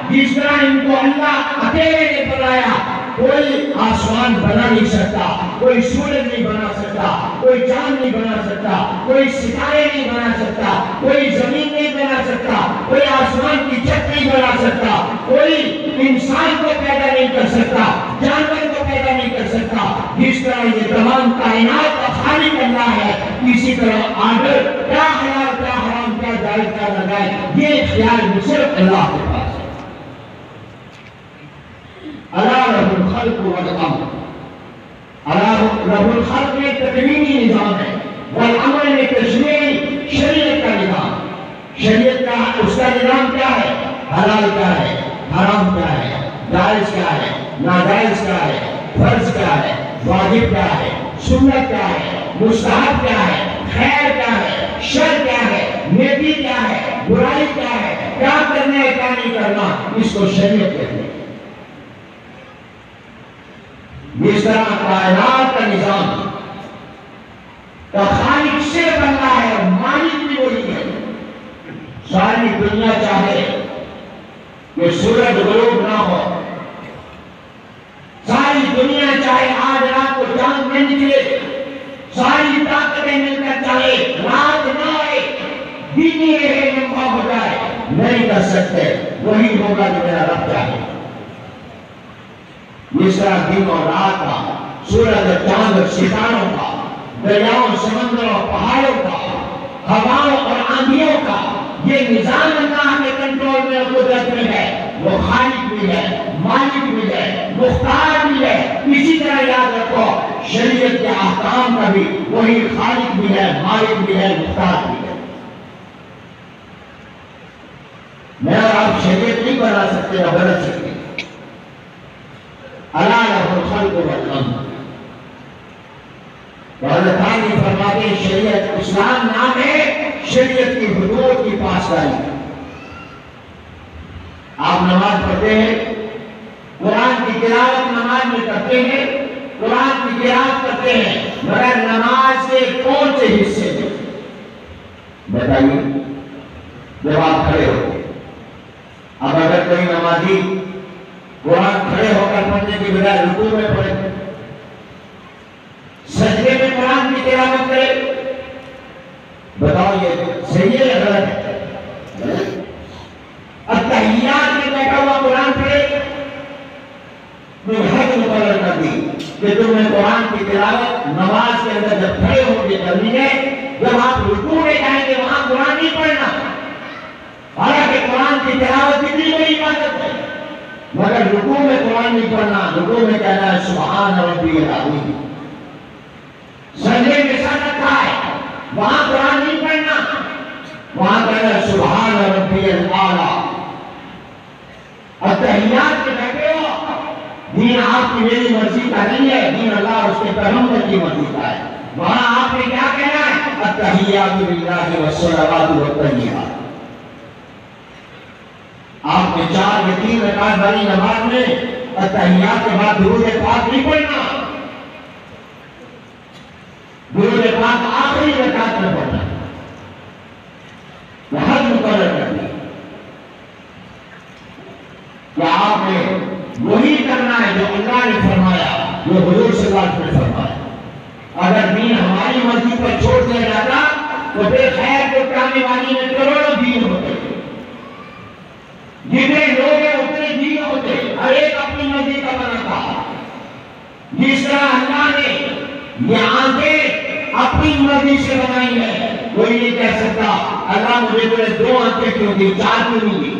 جس طرح ان کو اللہ اکیلے نے بنایا. کوئی آسمان بنا نہیں سکتا, کوئی سورج نہیں بنا سکتا, کوئی چاند نہیں بنا سکتا, کوئی ستارے نہیں بنا سکتا, کوئی زمین نہیں بنا سکتا, کوئی آسمان کی چھت نہیں بنا سکتا, کوئی انسان کو پیدا نہیں کر سکتا, جانور کو پیدا نہیں کر سکتا. جس طرح یہ تمام کائنات کا خالق اللہ ہے, اسی طرح آرڈر کیا حلال کیا حرام کیا جائز کیا ناجائز یہ اختیار صرف اللہ کے پاس ہے. الا له الخلق والامر. له الخلق میں تکوینی نظام ہے, والامر میں تشریعی شریعت کا نظام. شریعت کا اس کا نظام کیا ہے؟ حلال کیا ہے, حرام کیا ہے, جائز کیا ہے, ناجائز کیا ہے, فرض کیا ہے, واجب کیا ہے, سنت کیا ہے, مستحب کیا ہے, خیر کیا ہے, شر کیا ہے, نیکی کیا ہے, برائی کیا ہے, کیا کرنا ہے کیا نہیں کرنا, اس کو شریعت کہتے ہیں. جس طرح کائنات کا نظام کا خالق صرف اللہ ہے اور مالک بھی وہی ہے. ساری دنیا چاہے کہ سورج غروب نہ ہو, ساری دنیا چاہے آج رات کو چاند نہ نکلے, ساری طاقتیں مل کر چاہے رات نہ آئے, دن ہی رہے لمبا ہو جائے, نہیں کر سکتے. وہی ہوگا جو میرا رب چاہے. جس طرح دن اور رات کا, سورج اور چاند اور ستاروں کا, دریاؤں سمندروں اور پہاڑوں کا, ہواؤں اور آندھیوں کا, یہ نظام اللہ کے کنٹرول میں اور قدرت میں ہے. وہ خالق بھی ہے, مالک بھی ہے, مختار بھی ہے. اسی طرح یاد رکھو شریعت کے احکام کا بھی وہی خالق بھی ہے, مالک بھی ہے, مختار بھی ہے. میں اور آپ شریعت نہیں بنا سکتے نہ بدل سکتے. الا له الخلق والامر. حضرت علی فرماتے ہیں شریعت اسلام نام ہے شریعت کی حدود کی پاسداری. آپ نماز پڑھتے ہیں, قرآن کی تلاوت نماز میں کرتے ہیں, قرآن کی قرات کرتے ہیں, مگر نماز کے کون سے حصے میں بتائیے؟ جب آپ کھڑے ہوتے, اب اگر کوئی نمازی قرآن کھڑے ہو کر پڑھنے کی بجائے رکوع میں پڑھے, سجدے میں قرآن کی تلاوت کرے, بتاؤ یہ صحیح ہے یا غلط ہے؟ التحیات میں بیٹھا ہوا قرآن پڑھے, میں حد مقرر کر دی کہ تم نے قرآن کی تلاوت نماز کے اندر جب کھڑے ہو کے کرنی ہے, جب آپ رکوع میں جائیں گے وہاں قرآن نہیں پڑھنا. حالانکہ قرآن کی تلاوت کتنی بڑی عبادت ہے, مگر رکوع میں قرآن نہیں پڑھنا. رکوع میں کہنا ہے سبحان ربی العظیم. سجدے میں سر رکھا ہے, وہاں قرآن نہیں پڑھنا, وہاں کہنا ہے سبحان ربی الاعلیٰ. التحیات میں بیٹھے ہو, دین آپ کی میری مرضی کا نہیں ہے, دین اللہ اور اس کے پیغمبر کی مرضی کا ہے. وہاں آپ نے کیا کہنا ہے؟ التحیات للہ والصلوات والطیبات. آپ نے 4 یا 3 رکعت والی نماز میں التحیات کے بعد درود پاک نہیں پڑھنا. درود پاک آخری رکعت میں پڑھنا. یہ حد مقرر کر دی کہ آپ نے وہی کرنا ہے جو اللہ نے فرمایا, جو حضور صلی اللہ علیہ وسلم نے فرمایا. اگر دین ہماری مرضی پر چھوڑ دیا جاتا تو بے خیر کو کرنے والی میں کروڑوں دین ہوتے, جتنے لوگ ہیں اتنے دین ہوتے, ہر ایک اپنی مرضی کا بناتا. جس طرح اللہ نے یہ آنکھیں اپنی مرضی سے بنائی ہے, کوئی نہیں کہہ سکتا اللہ مجھے تمہیں 2 آنکھیں کیوں دی, 4 کیوں نہیں دی.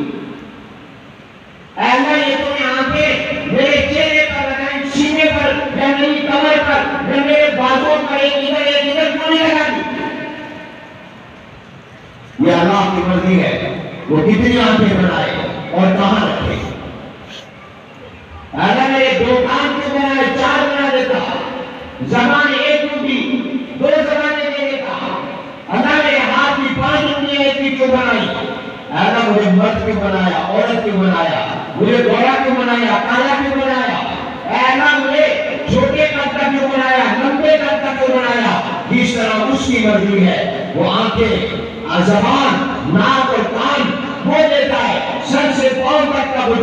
اللہ یہ تمہیں آنکھیں میرے چہرے پر لگائی, سینے پر یا میری کمر پر یا میرے بازوں پر, ایک ادھر کیوں نہیں لگا دی؟ یہ اللہ کی مرضی ہے, وہ کتنی آنکھیں بنائے اور کہاں رکھے. اللہ نے 2 کان کیوں بنائے, 4 بنا دیتا. زبان ایک ہوتی, 2 زبانیں دے دیتا. اللہ نے ہاتھ کی 5 انگلیاں ایک کی کیوں بنائی؟ اللہ مجھے مرد کیوں بنایا, عورت کیوں بنایا, مجھے گورا کیوں بنایا, کالا کیوں بنایا, اللہ مجھے چھوٹے قد کا کیوں بنایا, لمبے قد کا کیوں بنایا. جس طرح اس کی مرضی ہے وہ آنکھیں, زبان, ناک اور کان وہ دیتا ہے, سر سے پاؤں تک کا وہ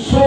100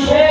100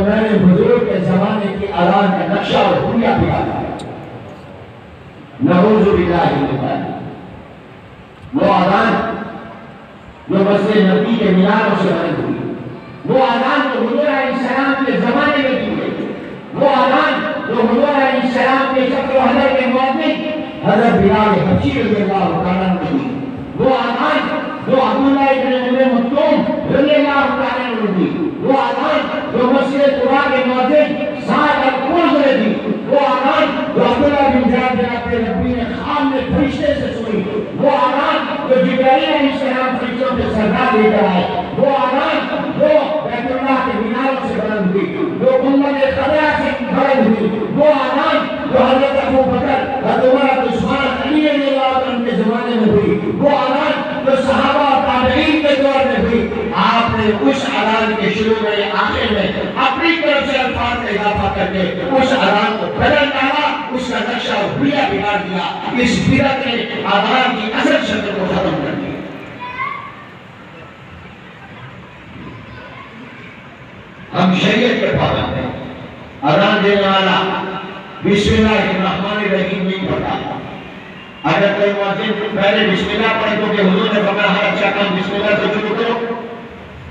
میں نے بزرگ کے زمانے کی اذان کا نقشہ اور حلیہ بھی آیا، نعوذ باللہ من ذالک۔ وہ اذان جو مسجد نبی کے میناروں سے بند ہوئی، وہ اذان جو حضور علیہ السلام کے زمانے میں دی گئی، وہ اذان جو حضور علیہ السلام کے شفع و حضر کے مؤذن حضرت بلال حبشی رضی اللہ تعالیٰ عنہ دی، وہ اذان جو عبداللہ ابن ام مکتوم رضی اللہ تعالیٰ عنہ دی، وہ اذان جو مسجد قباء کے مؤذن سعد القرظ نے دی، وہ اذان جو عبداللہ بن جابر جناب ربی نے خواب میں فرشتے سے سنی، وہ اذان جو جبرائیل علیہ السلام فرشتوں کے سردار لے کر آئے، وہ اذان جو بیت اللہ کے میناروں سے بلند ہوئی، جو گنبد خضرا سے بلند ہوئی، وہ اذان جو حضرت ابو بکر، حضرت عمر، عثمان، علی رضی اللہ عنہ کے زمانے میں ہوئی، وہ اذان جو صحابہ اور تابعین کے دور میں ہوئی، آپ نے اس اذان کے شروع میں آخر میں اپنی طرف سے الفاظ کا اضافہ کر کے اس اذان کو بدل ڈالا، اس کا نقشہ اور حلیہ بگاڑ دیا، اس بدعت نے اذان کی اصل شکل کو ختم کر دیا۔ ہم شریعت کے پابند ہیں، اذان دینے والا بسم اللہ الرحمن الرحیم نہیں پڑھتا۔ اگر کوئی مؤذن پہلے بسم اللہ پڑھے تو کہ حضور نے فرمایا ہر اچھا کام بسم اللہ سے شروع کرو،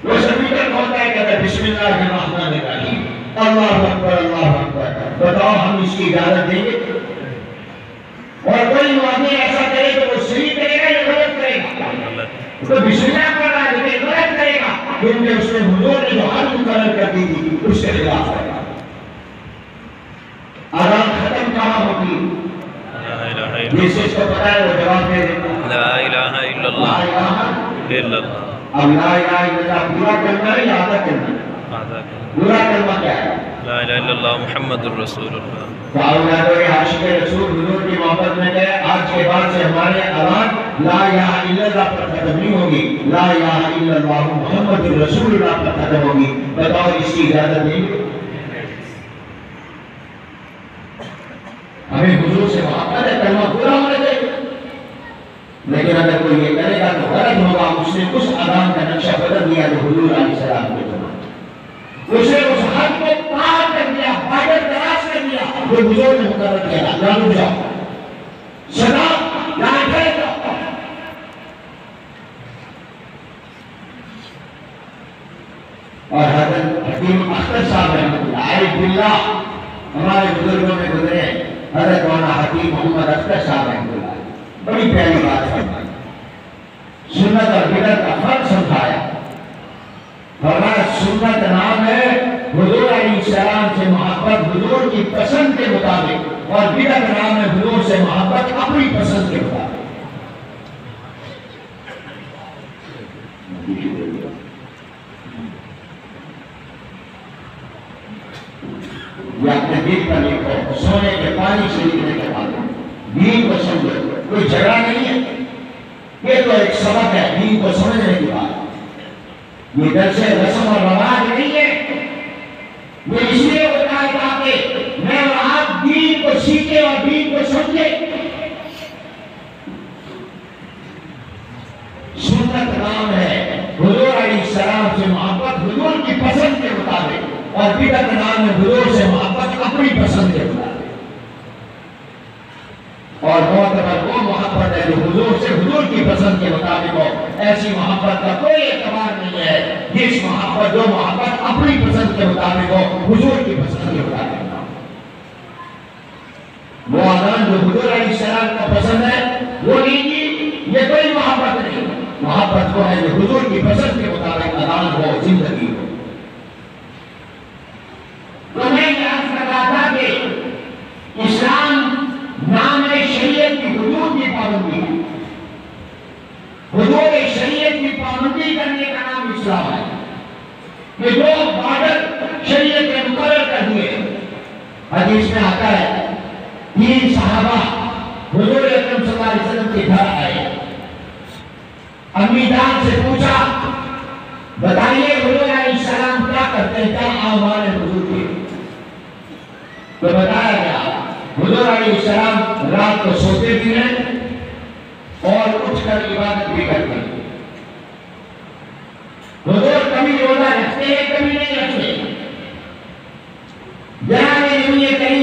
وہ سبھی کا ہوتا ہے کہ بسم اللہ الرحمن الرحیم، اللہ اکبر اللہ اکبر، بتاؤ ہم اس کی اجازت دیں گے؟ اور کوئی مؤذن ایسا کرے تو وہ صحیح کرے گا یا غلط کرے گا؟ تو بسم اللہ پڑھ رہا ہے لیکن غلط کرے گا کیونکہ اس نے حضور نے جو حد مقرر کر دی تھی اس کے خلاف کرے گا۔ اذان ختم کہاں ہوتی؟ جس چیز کو پتا ہے وہ جواب دے دے، لا الہ الا اللہ الا اللہ۔ اب لا الہ الا اللہ پورا کرنا ہے یا آدھا کرنا ہے؟ پورا کلمہ کیا ہے؟ لا الہ الا اللہ محمد الرسول اللہ۔ تو اولادوں عاشق رسول حضور کی محبت میں گئے، آج کے بعد سے ہمارے اذان لا الہ الا اللہ پر ختم نہیں ہوگی، لا الہ الا اللہ محمد الرسول اللہ پر ختم ہوگی۔ بتاؤ اس کی اجازت دیں گے؟ ہمیں حضور سے محبت ہے، کلمہ پورا ہونا چاہیے، لیکن اگر کوئی یہ کرے گا تو غلط ہوگا۔ اس نے اس اذان کا نقشہ بدل دیا جو حضور علیہ السلام کے زمانے، اس نے اس حد کو پار کر دیا، بارڈر کراس کر دیا جو حضور نے مقرر کیا تھا۔ جانو جاؤ سدا یہاں کھڑے جاؤ۔ اور حضرت حکیم اختر صاحب رحمۃ اللہ عارف باللہ ہمارے بزرگوں میں گزرے، حضرت مولانا حکیم محمد اختر صاحب رحمۃ اللہ بڑی پیاری بات فرمائی، سنت اور بدعت کا فرق سمجھایا۔ فرمایا سنت نام ہے حضور علیہ السلام سے محبت حضور کی پسند کے مطابق، اور بدعت نام ہے حضور سے محبت اپنی پسند کے مطابق۔ یہ اپنے دل پر لکھو، سونے کے پانی سے لکھنے کے بعد دین کو سمجھو، کوئی جھگڑا نہیں ہے، یہ تو ایک سبق ہے دین کو سمجھنے کی بات۔ یہ درس رسم اور رواج نہیں ہے، یہ اس لیے ہوتا ہے تاکہ میں اور آپ دین کو سیکھیں اور دین کو سمجھیں۔ سنت نام ہے حضور علیہ السلام سے محبت حضور کی پسند کے مطابق، اور بدعت نام ہے حضور سے محبت اپنی پسند کے مطابق۔ اور معتبر وہ محبت ہے جو حضور سے حضور کی پسند کے مطابق ہو، ایسی محبت کا کوئی اعتبار نہیں ہے جس محبت جو محبت اپنی پسند کے مطابق ہو، حضور کی پسند کے مطابق ہو۔ وہ اذان جو حضور علیہ السلام کو پسند ہے وہ نہیں کی، یہ کوئی محبت نہیں۔ محبت وہ ہے جو حضور کی پسند کے مطابق اذان ہو، زندگی ہو۔ تو میں یہ عرض کر رہا تھا کہ اسلام نام ہے شریعت کی حدود کی پابندی، حدود شریعت کی پابندی کرنے کا نام اسلام ہے۔ یہ جو بارڈر شریعت نے مقرر کر دیے، حدیث میں آتا ہے 3 صحابہ حضور اکرم صلی اللہ علیہ وسلم کے گھر آئے، امی جان سے پوچھا بتائیے حضور علیہ السلام کیا کرتے ہیں، کیا اعمال حضور کے؟ تو بتایا گیا حضور علیہ السلام رات کو سوتے بھی ہیں اور اٹھ کر عبادت بھی کرتے ہیں۔ حضور کبھی روزہ رکھتے ہیں کبھی نہیں رکھتے،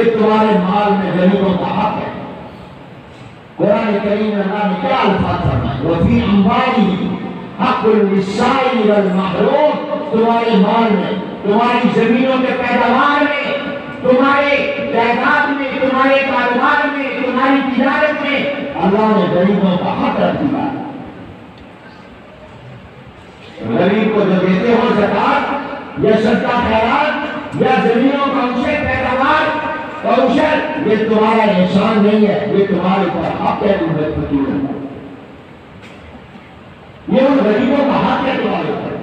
یہ تمہارے مال میں غریبوں کا حق ہے۔ قرآن کریم میں اللہ نے کیا الفاظ فرمائے؟ وَفِي أَمْوَالِهِمْ حَقٌّ لِلسَّائِلِ وَالْمَحْرُومِ، تمہارے مال میں، تمہاری زمینوں کے پیداوار میں، تمہارے جائیداد میں، تمہارے کاروبار میں، تمہاری تجارت میں اللہ نے غریبوں کا حق رکھ دیا۔ غریب کو جو دیتے ہو زکات یا صدقہ خیرات یا زمینوں کا عشر پیداوار اور عشر، یہ تمہارا احسان نہیں ہے، یہ تمہارے اوپر حق ہے، تمہیں فقیر ہے، یہ ان غریبوں کا حق ہے تمہارے اوپر۔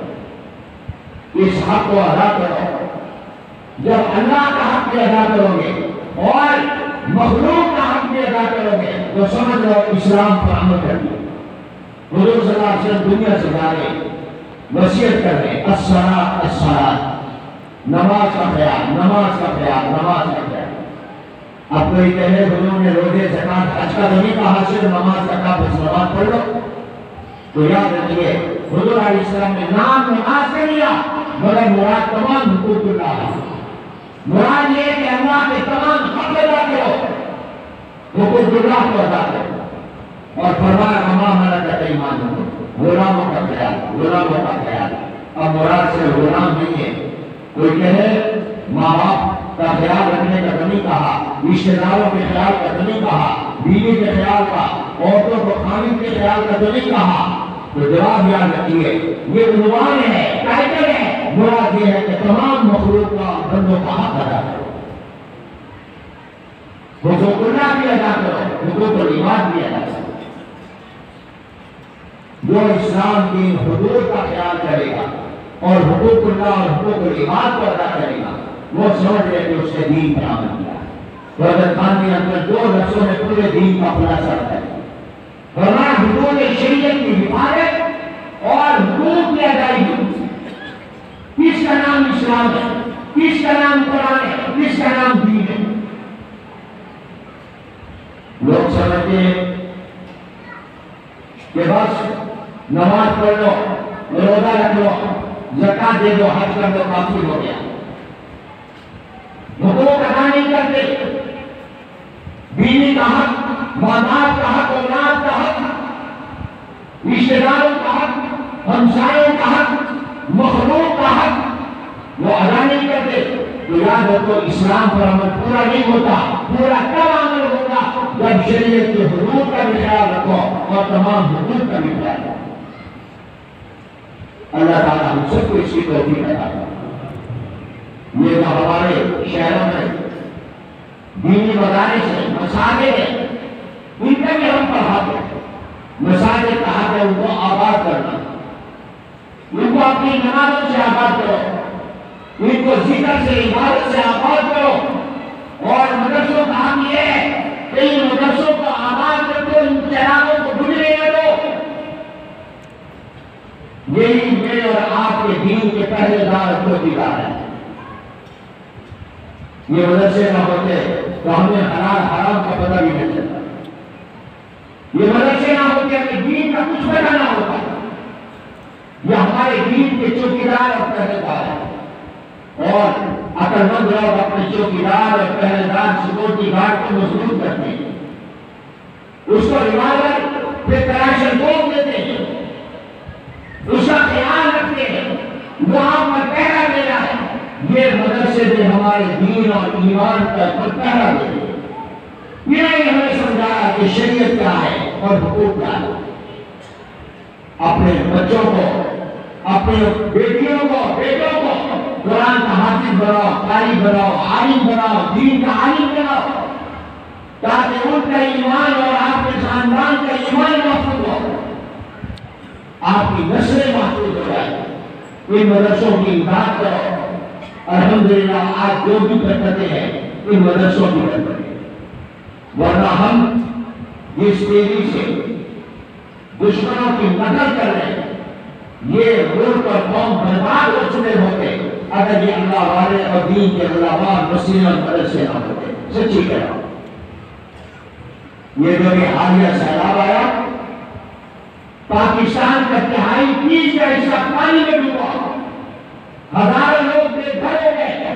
اس حق کو ادا کرو۔ جب اللہ کا حق بھی ادا کرو گے اور مخلوق کا حق بھی ادا کرو گے تو سمجھ لو اسلام پر عمل کر دیا۔ حضور صلی اللہ علیہ وسلم دنیا سے جا رہے وصیت کر رہے الصلاۃ الصلاۃ، نماز کا خیال، نماز کا خیال، نماز کا خیال۔ اب کوئی کہے حضور نے روزے زکات حج کا نہیں کہا، صرف نماز کا کہا، بس نماز پڑھ لو، تو یاد رکھیے حضور علیہ السلام نے نام نماز سے لیا مگر مراد تمام حقوق اللہ ہے۔ مراد یہ کہ اللہ کے تمام حق ادا کرو، حقوق اللہ کو ادا کرو، اور فرمایا وما ملکت ایمانکم، غلاموں کا خیال، غلاموں کا خیال۔ اب مراد سے غلام نہیں ہے۔ کوئی کہے ماں باپ کا خیال رکھنے کا تو نہیں کہا، رشتہ داروں کے خیال کا تو نہیں کہا، بیوی کے خیال کا، عورتوں کو خامد کے خیال کا تو نہیں کہا، تو جواب یاد رکھیے یہ عنوان ہے، ٹائٹل ہے، مراد یہ ہے کہ تمام مخلوق کا بندوں کا حق ادا کرو، حقوق اللہ بھی ادا کرو، حقوق العباد بھی ادا کرو۔ جو اسلام کی حدود کا خیال کرے گا اور حقوق اللہ اور حقوق العباد کو ادا کرے گا وہ سمجھ لے کہ اس نے دین پر عمل کیا۔ حضرت خان کے اندر دو لفظوں میں پورے دین کا خلاصہ ہے، فرمایا حدود شریعت کی حفاظت اور حقوق کی ادائیگی۔ کس کا نام اسلام ہے، کس کا نام قرآن ہے، کس کا نام دین ہے؟ لوگ سمجھتے ہیں کہ بس نماز پڑھ لو، روزہ رکھ لو، زکات دے دو، حج کر دو، کافی ہو گیا۔ حقوق ادا نہیں کرتے، بیوی کا حق، ماں باپ کا حق، اولاد کا حق، رشتہ داروں کا حق، ہمسایوں کا حق، مخلوق کا حق وہ ادا نہیں کرتے، تو یاد رکھو اسلام پر عمل پورا نہیں ہوتا۔ پورا کب عمل ہوگا؟ جب شریعت کے حدود کا بھی خیال رکھو اور تمام حقوق کا بھی خیال رکھو۔ اللہ تعالیٰ ہم سب کو اس کی توفیق عطا کرے۔ یہ جو ہمارے شہروں میں دینی مدارس ہیں، مساجد ہیں، ان کا بھی ہم پر حق ہے۔ مساجد کا حق ہے ان کو آباد کرنا، ان کو اپنی نمازوں سے آباد کرو، ان کو ذکر سے، عبادت سے آباد کرو، اور مدرسوں کا حق یہ ہے کہ ان مدرسوں کو آباد کر دو، ان چراغوں کو بجھنے نہ دو۔ یہی میرے اور آپ کے دین کے پہلے دار کو دیدار ہے۔ یہ مدرسے نہ ہوتے تو ہمیں حلال حرام کا پتہ بھی نہیں چلتا، یہ مدرسے نہ ہوتے ہمیں دین کا کچھ پتہ نہ ہوتا۔ یہ ہمارے دین کے چوکیدار اور پہرے دار ہیں، اور عقل مند لوگ اپنے چوکیدار اور پہرے دار سیکورٹی گارڈ کو مضبوط کرتے ہیں، اس کو ریوالور پھر کراشن کوپ دیتے ہیں، اس کا خیال رکھتے ہیں، وہاں پر پہرا دے رہا ہے۔ یہ مدرسے میں ہمارے دین اور ایمان پر پہرا دے رہے ہیں۔ یہ ہمیں سمجھایا کہ شریعت کیا ہے اور حقوق کیا ہے۔ اپنے بچوں کو، اپنے بیٹیوں کو، بیٹوں کو قرآن کا حافظ بناؤ، قاری بناؤ، عالم بناؤ، دین کا عالم بناؤ، تاکہ ان کا ایمان اور آپ کے خاندان کا ایمان محفوظ ہو، آپ کی نسلیں محفوظ ہو جائیں۔ ان مدرسوں کی امداد کرو۔ الحمدللہ آج جو بھی برکتیں ہیں ان مدرسوں کی برکتیں، ورنہ ہم جس تیزی سے دشمنوں کی نقل کر رہے ہیں، یہ ملک اور قوم برباد ہو چکے ہوتے اگر یہ اللہ والے اور دین کے علماء مسجد اور مدرسے نہ ہوتے۔ سچی کہہ رہا ہوں، یہ جو بھی حالیہ سیلاب آیا، پاکستان کا 30% کا حصہ پانی میں ڈوبا، ہزاروں لوگ بے گھر ہو گئے،